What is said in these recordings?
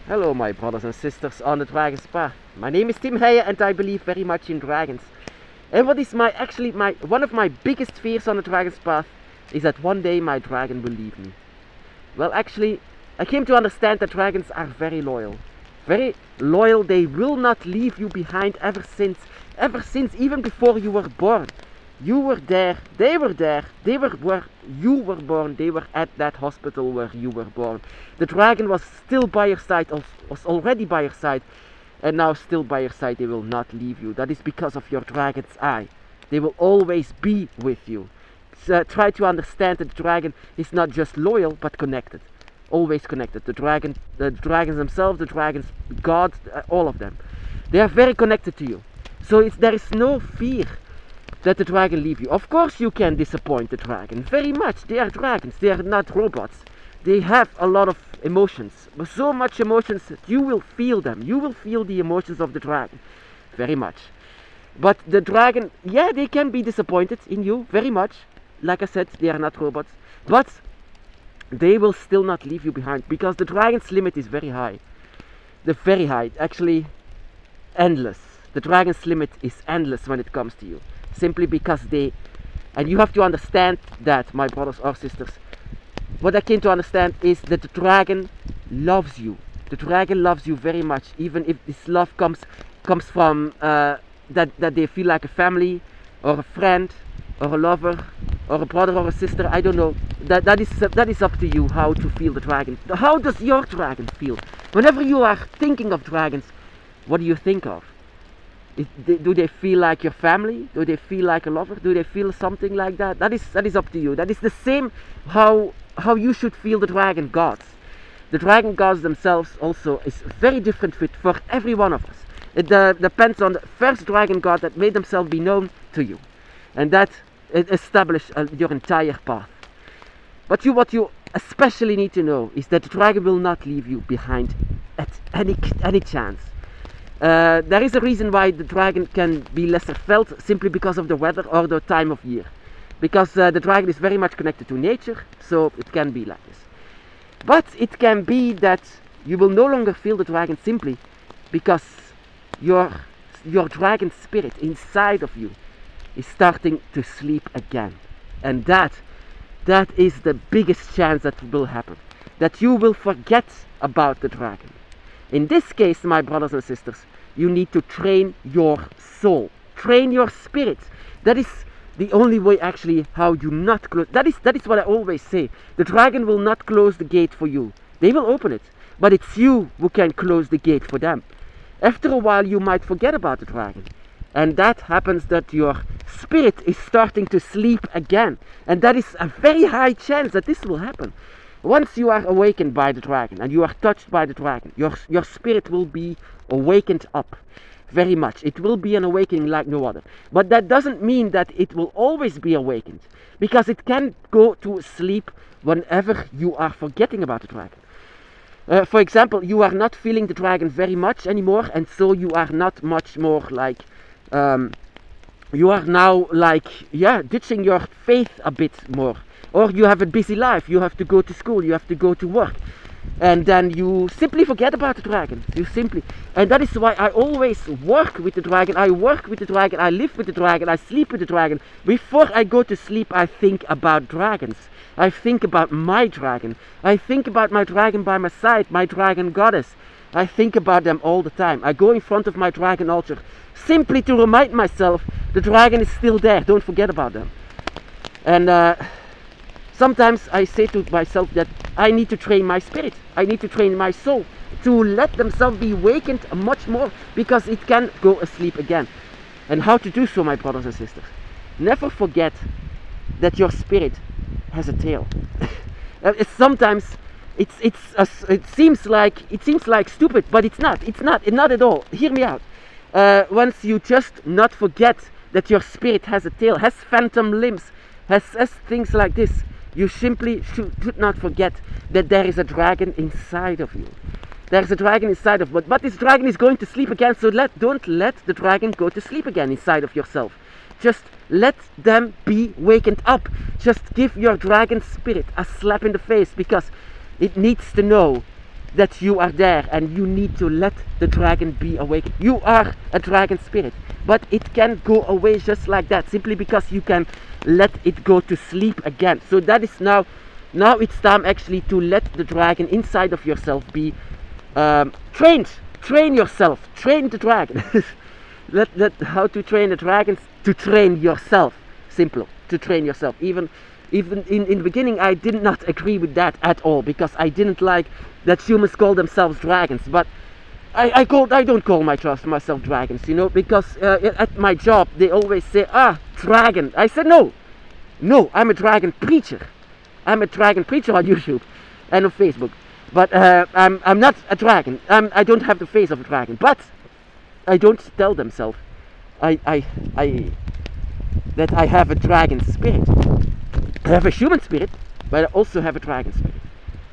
Hello my brothers and sisters on the Dragon's Path. My name is Tim Heyer and I believe very much in dragons. And what is one of my biggest fears on the Dragon's Path is that one day my dragon will leave me. Well, actually, I came to understand that dragons are very loyal. Very loyal, they will not leave you behind ever since, even before you were born. You were there, they were there, you were born, they were at that hospital where you were born. The dragon was still by your side, was already by your side, and now still by your side. They will not leave you. That is because of your dragon's eye. They will always be with you. So try to understand that the dragon is not just loyal, but connected. Always connected. The dragons themselves, the dragons, God, all of them. They are very connected to you. So there is no fear that the dragon leave you. Of course you can disappoint the dragon very much. They are dragons, they are not robots. They have a lot of emotions, so much emotions that you will feel them. You will feel the emotions of the dragon very much. But the dragon, yeah, they can be disappointed in you very much. Like I said, they are not robots, but they will still not leave you behind, because the dragon's limit is very high. Very high, actually endless. The dragon's limit is endless when it comes to you. Simply because and you have to understand that, my brothers or sisters. What I came to understand is that the dragon loves you. The dragon loves you very much, even if this love comes from that they feel like a family, or a friend, or a lover, or a brother or a sister. I don't know. That is up to you how to feel the dragon. How does your dragon feel? Whenever you are thinking of dragons, what do you think of? Do they feel like your family? Do they feel like a lover? Do they feel something like that? That is up to you. That is the same how you should feel the dragon gods. The dragon gods themselves also is very different fit for every one of us. It depends on the first dragon god that made themselves be known to you, and that established your entire path. But what you especially need to know is that the dragon will not leave you behind at any chance. There is a reason why the dragon can be lesser felt, simply because of the weather or the time of year. Because the dragon is very much connected to nature, so it can be like this. But it can be that you will no longer feel the dragon simply because your dragon spirit inside of you is starting to sleep again. And that is the biggest chance that will happen. That you will forget about the dragon. In this case, my brothers and sisters, you need to train your soul, train your spirit. That is the only way, actually, how you not close. That is what I always say. The dragon will not close the gate for you. They will open it, but it's you who can close the gate for them. After a while, you might forget about the dragon, and that happens that your spirit is starting to sleep again, and that is a very high chance that this will happen. Once you are awakened by the dragon and you are touched by the dragon, your spirit will be awakened up very much. It will be an awakening like no other. But that doesn't mean that it will always be awakened, because it can go to sleep whenever you are forgetting about the dragon. For example, you are not feeling the dragon very much anymore, and so you are not much more like you are now like, ditching your faith a bit more. Or you have a busy life, you have to go to school, you have to go to work, and then you simply forget about the dragon. And that is why I always work with the dragon. I work with the dragon, I live with the dragon, I sleep with the dragon. Before I go to sleep, I think about dragons. I think about my dragon. I think about my dragon by my side, my dragon goddess. I think about them all the time. I go in front of my dragon altar, simply to remind myself the dragon is still there. Don't forget about them. And sometimes I say to myself that I need to train my spirit, I need to train my soul to let themselves be awakened much more, because it can go asleep again. And how to do so, my brothers and sisters? Never forget that your spirit has a tail. Sometimes it seems like stupid, but it's not at all. Hear me out. Once you just not forget that your spirit has a tail, has phantom limbs, has things like this, you simply should not forget that there is a dragon inside of you. There is a dragon inside of you. But this dragon is going to sleep again, so don't let the dragon go to sleep again inside of yourself. Just let them be wakened up. Just give your dragon spirit a slap in the face, because it needs to know that you are there and you need to let the dragon be awakened. You are a dragon spirit, but it can go away just like that, simply because you can let it go to sleep again. So that is now it's time actually to let the dragon inside of yourself be trained. Train yourself, train the dragon. let how to train the dragons? To train yourself. Simple, to train yourself. Even in the beginning I did not agree with that at all, because I didn't like that humans call themselves dragons. But I don't call myself dragons, you know, because at my job they always say, dragon. I said no, I'm a dragon preacher. I'm a dragon preacher on YouTube and on Facebook. But I'm not a dragon. I don't have the face of a dragon. But I don't tell themselves that I have a dragon spirit. I have a human spirit, but I also have a dragon spirit.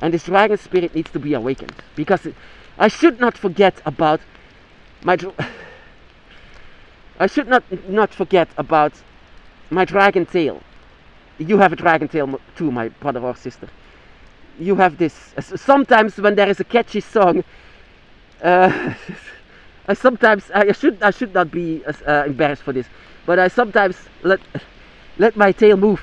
And this dragon spirit needs to be awakened, because I should not forget about I should not forget about my dragon tail. You have a dragon tail too, my brother or sister. You have this. Sometimes when there is a catchy song, I should not be embarrassed for this, but I sometimes let my tail move.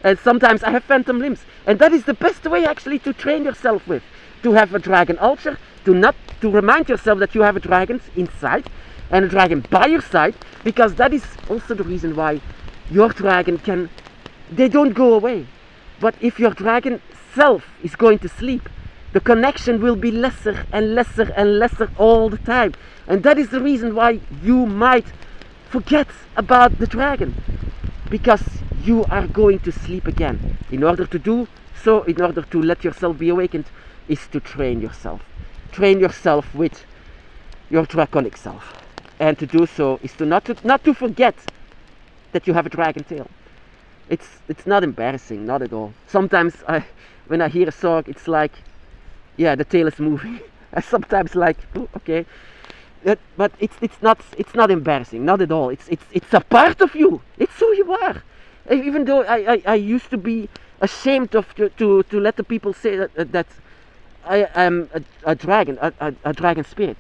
And sometimes I have phantom limbs, and that is the best way actually to train yourself with, to have a dragon altar, to remind yourself that you have a dragon inside and a dragon by your side, because that is also the reason why your dragon they don't go away. But if your dragon self is going to sleep, the connection will be lesser and lesser and lesser all the time, and that is the reason why you might forget about the dragon, because you are going to sleep again. In order to do so, in order to let yourself be awakened, is to train yourself. Train yourself with your draconic self. And to do so is to not to forget that you have a dragon tail. It's not embarrassing, not at all. Sometimes when I hear a song, it's like, yeah, the tail is moving. I sometimes like, oh, okay. But it's not embarrassing, not at all. It's a part of you. It's who you are. Even though I used to be ashamed of to let the people say that I am a dragon, a dragon spirit.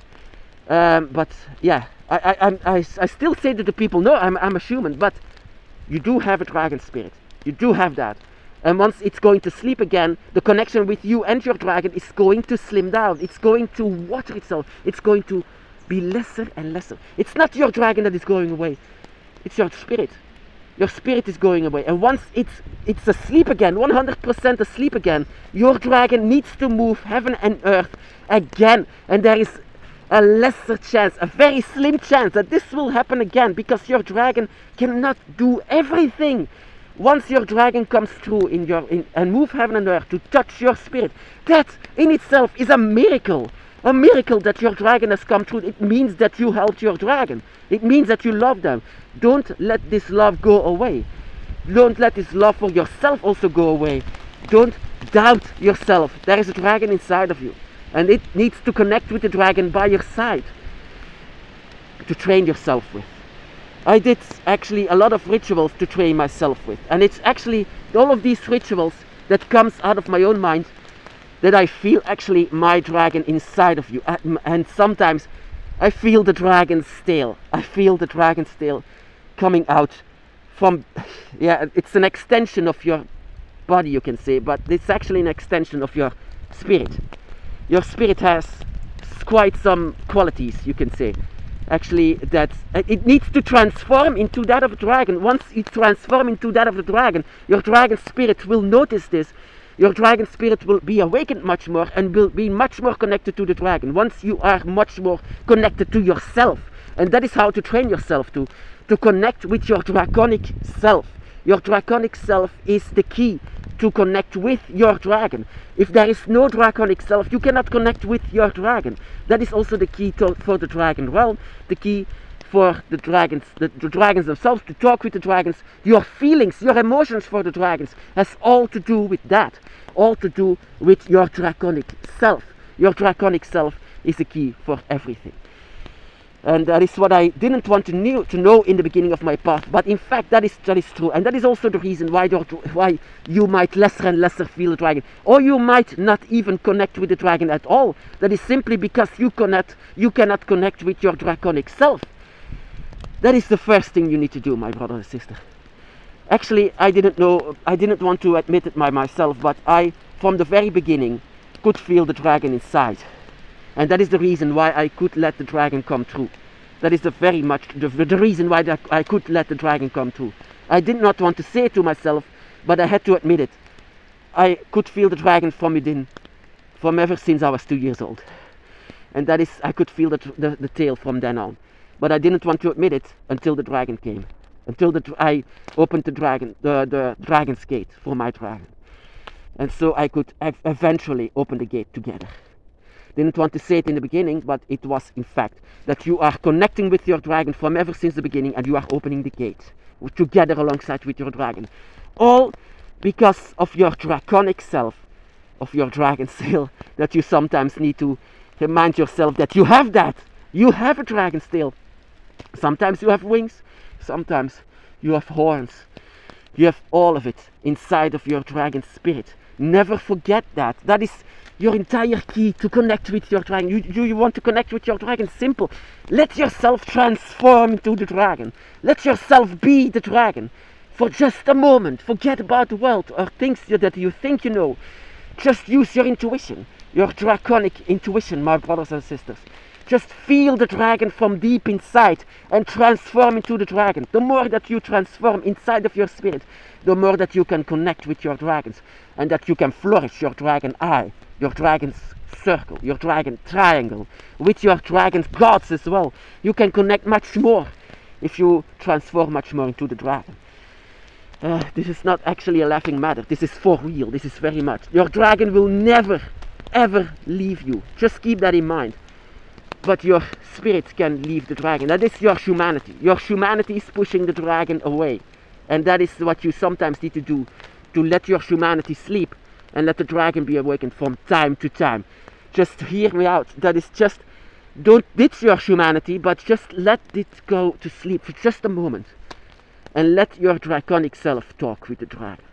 But yeah, I still say to the people, no, I'm a human. But you do have a dragon spirit. You do have that. And once it's going to sleep again, the connection with you and your dragon is going to slim down. It's going to water itself. It's going to be lesser and lesser. It's not your dragon that is going away. It's your spirit. Your spirit is going away. And once it's asleep again, 100% asleep again, your dragon needs to move heaven and earth again. And there is a lesser chance, a very slim chance that this will happen again, because your dragon cannot do everything. Once your dragon comes through and move heaven and earth to touch your spirit, that in itself is a miracle. A miracle that your dragon has come through. It means that you helped your dragon. It means that you love them. Don't let this love go away. Don't let this love for yourself also go away. Don't doubt yourself. There is a dragon inside of you, and it needs to connect with the dragon by your side to train yourself with. I did actually a lot of rituals to train myself with, and it's actually all of these rituals that comes out of my own mind, that I feel actually my dragon inside of you. And sometimes I feel the dragon's tail. I feel the dragon's tail coming out from, yeah, it's an extension of your body, you can say, but it's actually an extension of your spirit. Your spirit has quite some qualities, you can say, actually, that it needs to transform into that of a dragon. Once it transforms into that of the dragon, your dragon spirit will notice this. Your dragon spirit will be awakened much more and will be much more connected to the dragon. Once you are much more connected to yourself, and that is how to train yourself to connect with your draconic self. Your draconic self is the key to connect with your dragon. If there is no draconic self, you cannot connect with your dragon. That is also the key for the dragon realm, the key for the dragons themselves, to talk with the dragons. Your feelings, your emotions for the dragons has all to do with that, all to do with your draconic self. Your draconic self is the key for everything. And that is what I didn't want to know in the beginning of my path. But in fact, that is true. And that is also the reason why you might lesser and lesser feel the dragon. Or you might not even connect with the dragon at all. That is simply because you cannot connect with your draconic self. That is the first thing you need to do, my brother and sister. Actually, I didn't want to admit it by myself, but I, from the very beginning, could feel the dragon inside. And that is the reason why I could let the dragon come through. That is the reason why I could let the dragon come through. I did not want to say it to myself, but I had to admit it. I could feel the dragon from within, from ever since I was 2 years old. And that is, I could feel the tail from then on. But I didn't want to admit it until the dragon came. Until I opened the dragon's gate for my dragon. And so I could eventually open the gate together. Didn't want to say it in the beginning, but it was in fact that you are connecting with your dragon from ever since the beginning, and you are opening the gate together alongside with your dragon. All because of your draconic self, of your dragon tail, that you sometimes need to remind yourself that you have that. You have a dragon's tail. Sometimes you have wings, sometimes you have horns. You have all of it inside of your dragon spirit. Never forget that. That is your entire key to connect with your dragon. You want to connect with your dragon? Simple. Let yourself transform into the dragon. Let yourself be the dragon. For just a moment. Forget about the world or things that you think you know. Just use your intuition. Your draconic intuition, my brothers and sisters. Just feel the dragon from deep inside and transform into the dragon. The more that you transform inside of your spirit, the more that you can connect with your dragons, and that you can flourish your dragon eye, your dragon's circle, your dragon triangle, with your dragon's gods as well. You can connect much more if you transform much more into the dragon. This is not actually a laughing matter. This is for real. This is very much. Your dragon will never, ever leave you. Just keep that in mind. But your spirit can leave the dragon. That is your humanity. Your humanity is pushing the dragon away. And that is what you sometimes need to do, to let your humanity sleep and let the dragon be awakened from time to time. Just hear me out. That is just, don't ditch your humanity, but just let it go to sleep for just a moment. And let your draconic self talk with the dragon.